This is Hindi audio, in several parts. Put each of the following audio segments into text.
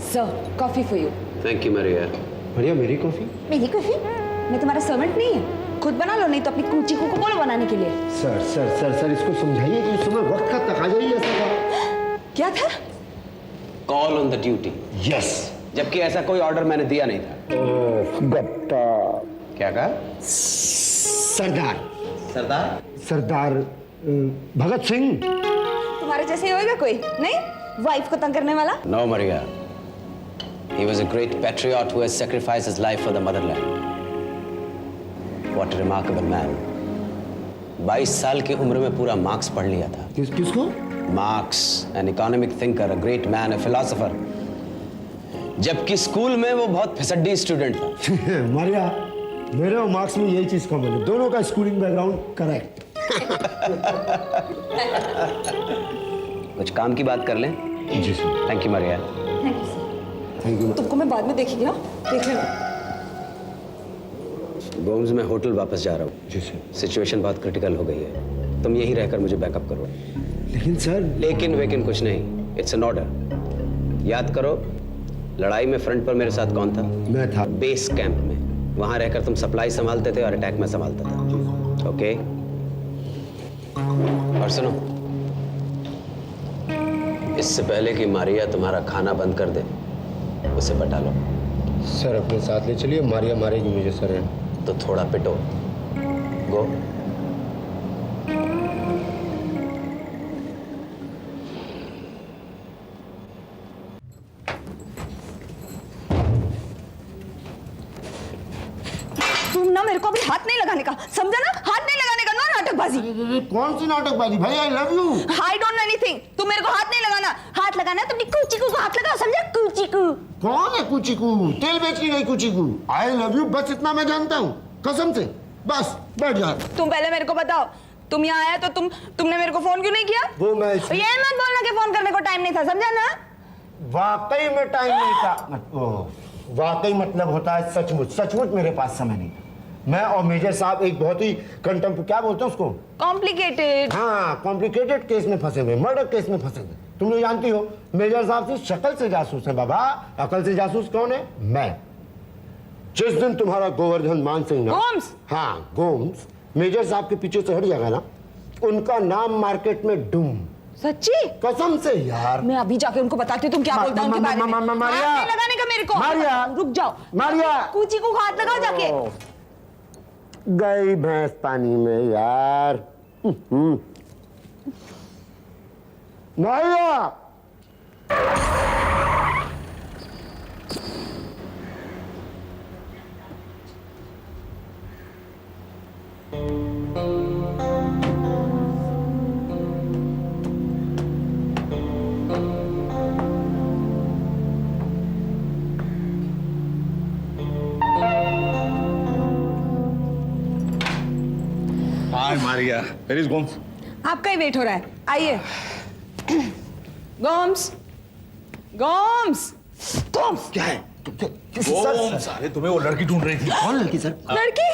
Sir, coffee for you. Thank you Maria. Maria, मेरी कॉफी? मेरी कॉफी? मैं तुम्हारा सर्वेंट नहीं है, खुद बना लो, नहीं तो अपनी कूची को बोलो बनाने के लिए। सर सर सर सर इसको समझाइए कि इस समय वक्त का तकाजा ही ऐसा था। क्या था? Call on the duty. Yes. जबकि ऐसा कोई ऑर्डर मैंने दिया नहीं था। गप्पा। क्या कहा? सरदार। सरदार? सरदार भगत सिंह। तुम्हारे जैसे ही होएगा कोई? नहीं, वाइफ को तंग करने वाला। No, Maria. He was a great patriot who has sacrificed his life for the motherland. What a remarkable man. 22 साल की उम्र में पूरा मार्क्स पढ़ लिया था। किसको? Marks, an economic thinker, a great man, a philosopher. जबकि स्कूल में वो बहुत फिसड्डी स्टूडेंट था। मरिया, मेरे और मार्क्स में यही चीज कॉमन है, दोनों का स्कूलिंग बैकग्राउंड करेक्ट। कुछ काम की बात कर लें? जी sir. Thank you Maria. Thank you sir. Thank you. तुमको मैं बाद में देखेंगे ना, देख लेना। गोम्स में होटल वापस जा रहा हूँ। जी सर। सिचुएशन बहुत क्रिटिकल हो गई है, तुम यहीं रहकर मुझे बैकअप करो। लेकिन सर। लेकिन कुछ नहीं, इट्स एन ऑर्डर। याद करो, लड़ाई में फ्रंट पर मेरे साथ कौन था? मैं था। बेस कैंप में, वहां रहकर तुम सप्लाई संभालते थे और अटैक में संभालता था। ओके? और सुनो, इससे पहले कि मारिया तुम्हारा खाना बंद कर दे, उसे बटा लो। सर अपने साथ ले चलिए, मारिया मारेगी मुझे सर। तो थोड़ा पिटो। गो। तुम ना मेरे को अभी हाथ नहीं लगाने का, समझा ना? हाथ नहीं लगाने का, ना नाटकबाजी। कौन सी नाटकबाजी भाई? I love you. I don't know anything. तुम मेरे को हाथ नहीं लगाना। हाथ लगाना है तो अपनी कूची को हाथ लगाओ, समझा? कूची को। कौन है कुचीकू? तेल बेच की गई कुचीकू। आई लव यू बस इतना मैं जानता हूँ, कसम से। बस बैठ जा। तुम पहले मेरे को बताओ, तुम यहाँ आया तो तुमने मेरे को फोन क्यों नहीं किया? वो मैं ये मत बोलना कि फोन करने को टाइम नहीं था, समझा ना? वाकई में टाइम नहीं था। वाकई मतलब होता है सचमुच। सचमुच मेरे पास समय नहीं था। मैं और मेजर साहब एक बहुत ही क्या बोलते हैं उसको? कॉम्प्लिकेटेड। हाँ, कॉम्प्लिकेटेड केस में फंसे हुए, मर्डर केस में फंसे हुए। तुम लोग जानती हो, मेजर साहब से शक्ल से जासूस है बाबा, अकल से जासूस कौन है? मैं। जिस दिन तुम्हारा गोवर्धन मान सिंह ना, गोम्स? हाँ गोम्स, मेजर साहब के पीछे से हट जाएगा ना, उनका नाम मार्केट में डूम। सच्ची? कसम से यार। मैं अभी जाके उनको बताती हूँ तुम क्या बोलता उनके बारे में। हाथ नहीं लगाने का मेरे को। मारिया, रुक जाओ। मारिया, कूची को हाथ लगाओ जाके। गई भैंस पानी में यार। मारिया। हाय मारिया, वेयर इज गोम्स? आपका ही वेट हो रहा है, आइए। गोम्स, गोम्स, गोम्स। क्या है? गोम्स, अरे तुम्हें वो लड़की ढूंढ रही थी। कौन लड़की सर? लड़की?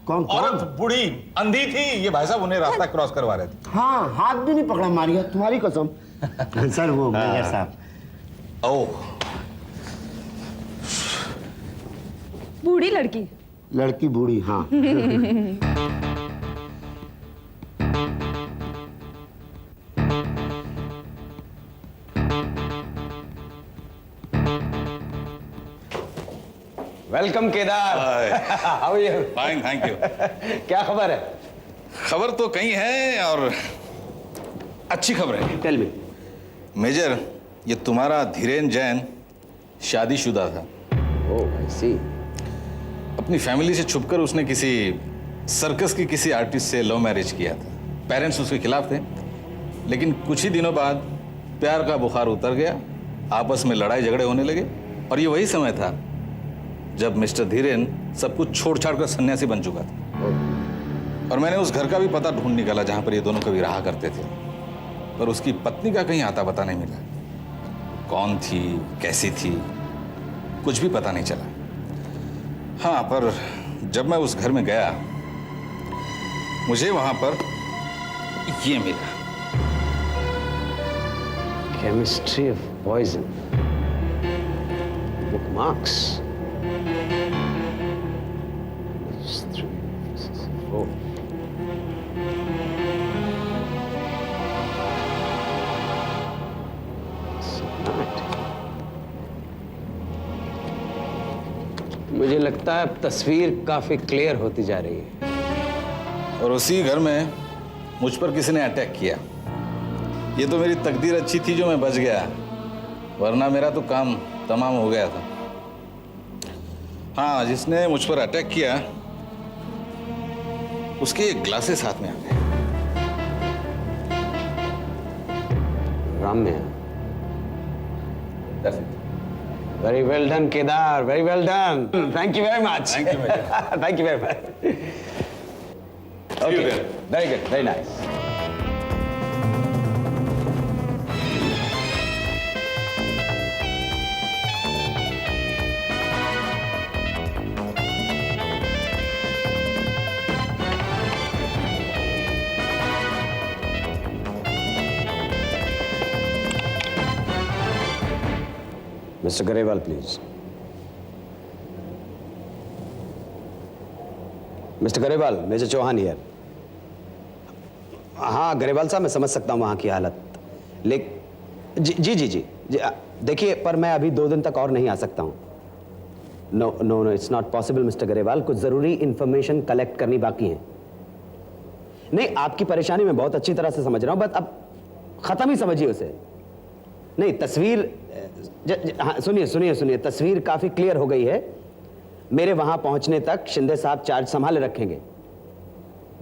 कौन? औरत बूढ़ी अंधी थी, ये भाई साहब उन्हें रास्ता क्रॉस करवा रहे थे। हाँ, हाथ भी नहीं पकड़ा मारिया, तुम्हारी कसम। सर वो मेजर साहब। ओह, बूढ़ी लड़की? लड़की बूढ़ी, हाँ। Welcome Kedar. How are you? Fine, thank you. क्या खबर है? खबर तो कई है और अच्छी खबर है। Tell me. मेजर, ये तुम्हारा धीरेन जैन शादीशुदा था। ओह, आई सी। अपनी फैमिली से छुपकर उसने किसी सर्कस की किसी आर्टिस्ट से लव मैरिज किया था। पेरेंट्स उसके खिलाफ थे, लेकिन कुछ ही दिनों बाद प्यार का बुखार उतर गया, आपस में लड़ाई झगड़े होने लगे और ये वही समय था जब मिस्टर धीरेन सब कुछ छोड़ छाड़ कर सन्यासी बन चुका था। और मैंने उस घर का भी पता ढूंढ निकाला जहां पर ये दोनों कभी रहा करते थे, पर उसकी पत्नी का कहीं आता पता नहीं मिला। कौन थी, कैसी थी, कुछ भी पता नहीं चला। हाँ, पर जब मैं उस घर में गया, मुझे वहां पर ये मिला। Chemistry of poison. Bookmarks. 3, 4. मुझे लगता है अब तस्वीर काफी क्लियर होती जा रही है। और उसी घर में मुझ पर किसी ने अटैक किया। ये तो मेरी तकदीर अच्छी थी जो मैं बच गया, वरना मेरा तो काम तमाम हो गया था। हाँ, जिसने मुझ पर अटैक किया उसके ग्लासेस हाथ में आ गए। Ramya. Very well done, Kedar. Very well done. Thank you very much. Thank you, Major. Thank you very much. Okay. Very good. Very nice. Mr. Garewal, please. Mr. Garewal, Major Chauhan here. हाँ गरेवाल साहब, मैं समझ सकता हूँ वहाँ की हालत, लेकिन जी, देखिए, पर मैं अभी 2 दिन तक और नहीं आ सकता हूँ। No, it's not possible mister Grewal, कुछ ज़रूरी इंफॉर्मेशन कलेक्ट करनी बाकी है। नहीं, आपकी परेशानी मैं बहुत अच्छी तरह से समझ रहा हूँ, बट अब ख़त्म ही समझिए उसे। नहीं, तस्वीर हाँ, सुनिए, तस्वीर काफ़ी क्लियर हो गई है। मेरे वहाँ पहुँचने तक शिंदे साहब चार्ज संभाले रखेंगे।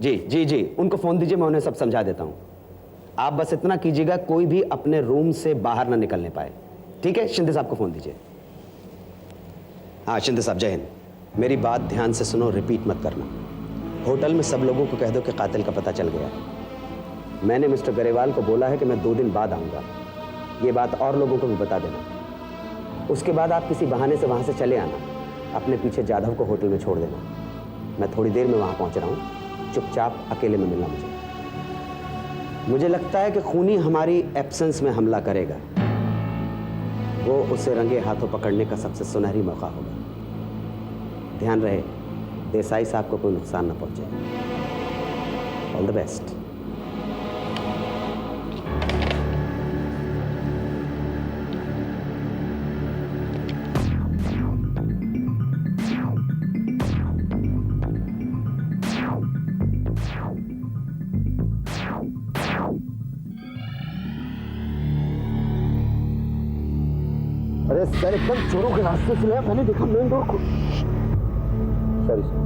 जी, उनको फ़ोन दीजिए, मैं उन्हें सब समझा देता हूँ। आप बस इतना कीजिएगा, कोई भी अपने रूम से बाहर ना निकलने पाए, ठीक है? शिंदे साहब को फ़ोन दीजिए। हाँ शिंदे साहब, जय हिंद। मेरी बात ध्यान से सुनो, रिपीट मत करना। होटल में सब लोगों को कह दो कि कातिल का पता चल गया। मैंने मिस्टर गरेवाल को बोला है कि मैं 2 दिन बाद आऊँगा। ये बात और लोगों को भी बता देना। उसके बाद आप किसी बहाने से वहाँ से चले आना, अपने पीछे जाधव को होटल में छोड़ देना। मैं थोड़ी देर में वहाँ पहुँच रहा हूँ, चुपचाप अकेले में मिलना मुझे लगता है कि खूनी हमारी एब्सेंस में हमला करेगा। वो उसे रंगे हाथों पकड़ने का सबसे सुनहरी मौका होगा। ध्यान रहे, देसाई साहब को कोई नुकसान न पहुंचे। All the best. अरे सर, एकदम चोरों के रास्ते से मैंने देखा मेन डोर को। सॉरी सर,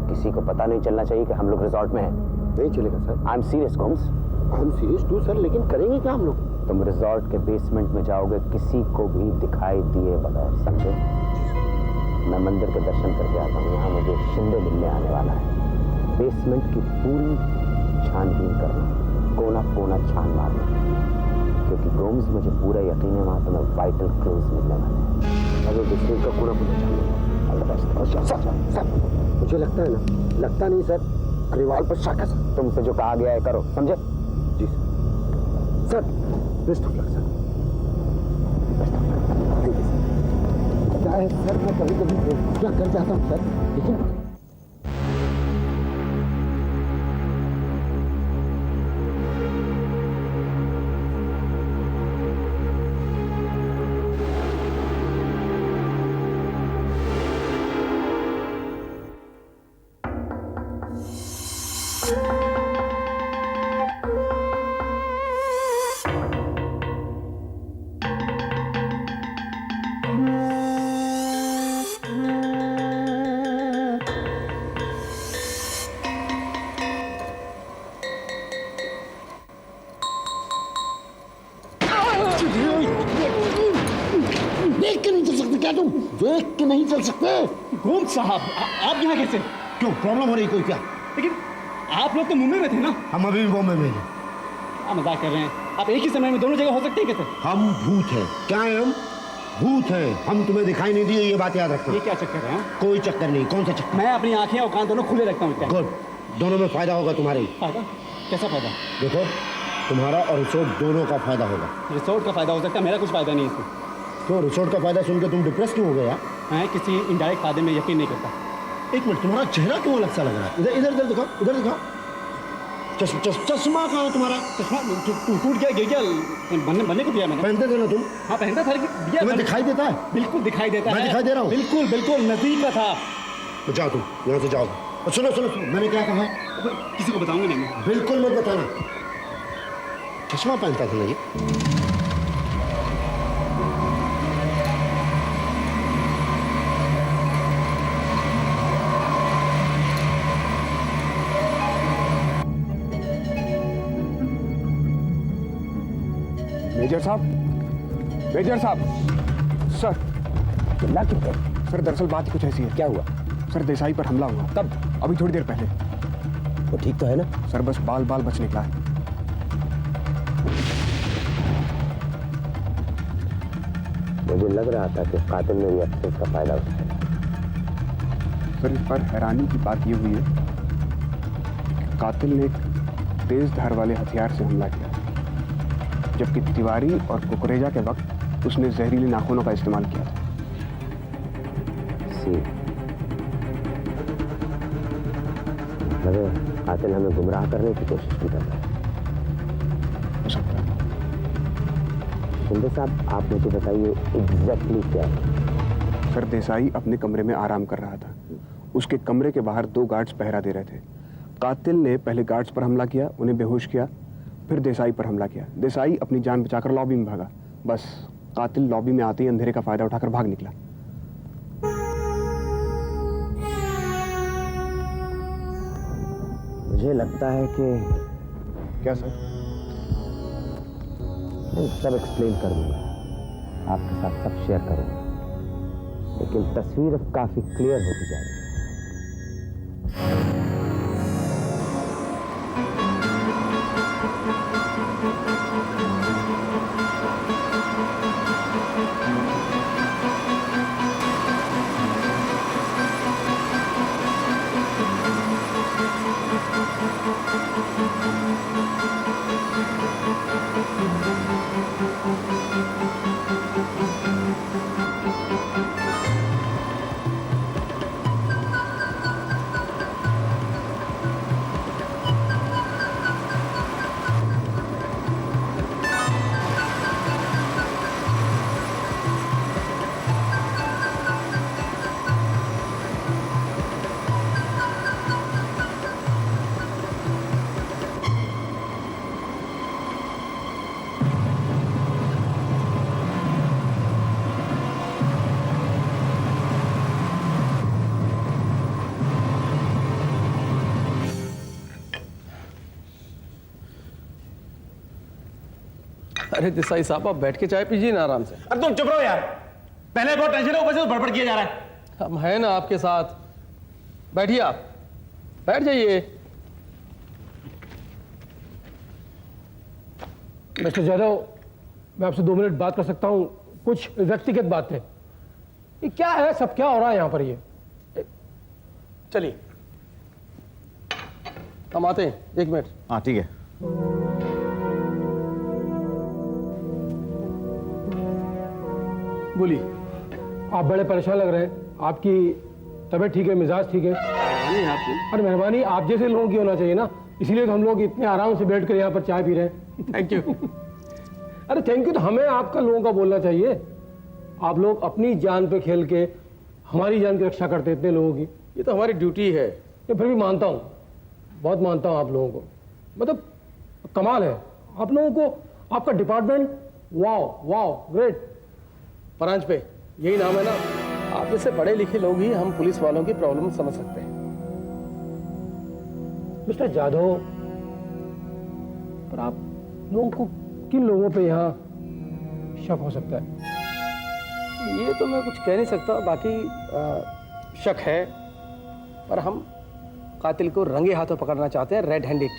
किसी को पता नहीं चलना चाहिए कि हम लोग रिजॉर्ट में हैं। नहीं चलेगा सर। आई एम सीरियस कॉम्स। I am serious too sir, लेकिन करेंगे क्या हम लोग? तुम रिजॉर्ट के बेसमेंट में जाओगे, किसी को भी दिखाई दिए बगैर, समझे? मैं मंदिर के दर्शन करके आता हूँ। यहाँ मुझे शिंदे मिलने आने वाला है। बेसमेंट की पूरी छानबीन करना, कोना कोना छान मारना, क्योंकि गोम्स मुझे पूरा यकीन है वहाँ तुम्हें वाइटल क्लूज मिलने वाले हैं। अगर बेसमेंट का कोना कोना छान लेंगे। All the best. सर, मुझे लगता है ना, लगता नहीं सर, गरेवाल पर शक है सर। तुमसे जो कहा गया है करो, समझे? जी sir. Best of luck sir. क्या है सर, मैं कभी कभी क्या कर जाता हूँ सर, लेकिन देख के नहीं चल सकते क्या तुम? देख के नहीं चल सकते? गोम्स साहब, आप यहाँ कैसे? क्यों, प्रॉब्लम हो रही कोई क्या? लेकिन आप लोग तो मुंबई में थे ना? हम अभी भी बॉम्बे में हैं। आप मजाक कर रहे हैं? आप एक ही समय में दोनों जगह हो सकते हैं कैसे? हम भूत हैं। क्या है हम? भूत हैं। हम तुम्हें दिखाई नहीं दिए, ये बात याद रखना। ये क्या चक्कर है? कोई चक्कर नहीं। कौन सा चक्कर? मैं अपनी आंखें और कान दोनों खुले रखता हूँ। गुड, दोनों में फायदा होगा तुम्हारे। फायदा? कैसा फायदा? देखो, तुम्हारा और रिसोर्ट दोनों का फायदा होगा। रिसोर्ट का फायदा हो सकता है, मेरा कुछ फायदा नहीं है इसमें। क्यों रिसोर्ट का फायदा सुन के तुम डिप्रेस क्यों हो गए यार? मैं किसी इनडायरेक्ट फायदे में यकीन नहीं करता। एक मिनट, तुम्हारा चेहरा क्यों अलग सा लग रहा है? इधर इधर इधर दिखाओ, इधर दिखाओ। चश्मा कहाँ है तुम्हारा? चश्मा टूट गया, गिर गया, बनने को दिया मैंने। पहनते थे ना तुम? हाँ पहनता था, दिया तुम्हें दिखाई देता है? बिल्कुल दिखाई देता मैं है। दिखाई दे रहा हूँ? बिल्कुल बिल्कुल नजदीक का था। तो जाओ तुम यहाँ से जाओ। और सुनो सुनो सुनो, मैंने क्या कहा? किसी को बताऊंगा नहीं मैं। बिल्कुल मत बताना। चश्मा पहनता था ना ये? मेजर साहब, मेजर साहब, सर चिल्ला क्यों है? सर दरअसल बात ही कुछ ऐसी है। क्या हुआ? सर देसाई पर हमला हुआ। कब? अभी थोड़ी देर पहले। वो ठीक तो है ना? सर बस बाल बाल बच निकला है। मुझे लग रहा था कि कातिल मेरी अफसोस का फायदा उठाया। सर इस पर हैरानी की बात यह हुई है कि कातिल ने एक तेज धार वाले हथियार से हमला किया, जबकि तिवारी और कुकरेजा के वक्त उसने जहरीले नाखूनों का इस्तेमाल किया था। कातिल हमें गुमराह करने की कोशिश भी कर रहा है। हो सकता है। शिंदे साहब, आप मुझे बताइए एग्जैक्टली क्या है? सर देसाई अपने कमरे में आराम कर रहा था। उसके कमरे के बाहर 2 गार्ड्स पहरा दे रहे थे। कातिल ने पहले गार्ड्स पर हमला किया, उन्हें बेहोश किया, फिर देसाई पर हमला किया। देसाई अपनी जान बचाकर लॉबी में भागा। बस कातिल लॉबी में आते ही अंधेरे का फायदा उठाकर भाग निकला। मुझे लगता है कि क्या सर? मैं सब एक्सप्लेन कर दूंगा, आपके साथ सब शेयर करूंगा, लेकिन तस्वीर अब काफी क्लियर होती जा रही है। अरे देसाई साहब, आप बैठ के चाय पीजिए ना आराम से। अरे तुम चुप रहो यार, पहले बहुत टेंशन है, ऊपर से बड़बड़ किया जा रहा है। हम हैं ना आपके साथ, बैठिए आप, बैठ जाइए। मिस्टर जादव, मैं आपसे 2 मिनट बात कर सकता हूँ? कुछ व्यक्तिगत बात है। ये क्या है, सब क्या हो रहा है यहाँ पर? ये चलिए हम आते हैं, 1 मिनट। हाँ ठीक है। बोलिए। आप बड़े परेशान लग रहे हैं। आपकी तबीयत ठीक है, मिजाज ठीक है? आपकी अरे मेहरबानी, आप जैसे लोगों की होना चाहिए ना, इसलिए तो हम लोग इतने आराम से बैठ कर यहाँ पर चाय पी रहे हैं। Thank you. अरे थैंक यू तो हमें आपका लोगों का बोलना चाहिए। आप लोग अपनी जान पे खेल के हमारी जान की रक्षा करते इतने लोगों की। ये तो हमारी ड्यूटी है। ये फिर भी मानता हूँ, बहुत मानता हूँ आप लोगों को, मतलब कमाल है आप लोगों को, आपका department, wow wow great. Branch पे यही नाम है ना, आप जैसे पढ़े लिखे लोग ही हम पुलिस वालों की प्रॉब्लम समझ सकते हैं। मिस्टर जाधव, पर आप लोगों को किन लोगों पे यहाँ शक हो सकता है? ये तो मैं कुछ कह नहीं सकता, बाकी शक है, पर हम कातिल को रंगे हाथों पकड़ना चाहते हैं, रेड हैंडेड।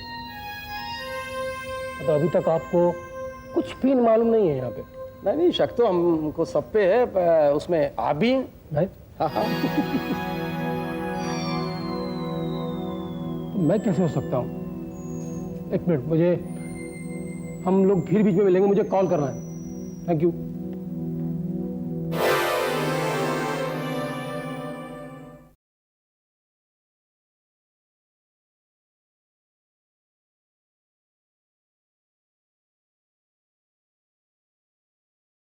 तो अभी तक आपको कुछ भी मालूम नहीं है यहाँ पे? नहीं, शक तो हमको सब पे है, उसमें आप भी हैं। नहीं? हाँ हाँ। तो मैं कैसे हो सकता हूँ? 1 मिनट, मुझे, हम लोग फिर बीच में मिलेंगे, मुझे कॉल करना है। Thank you.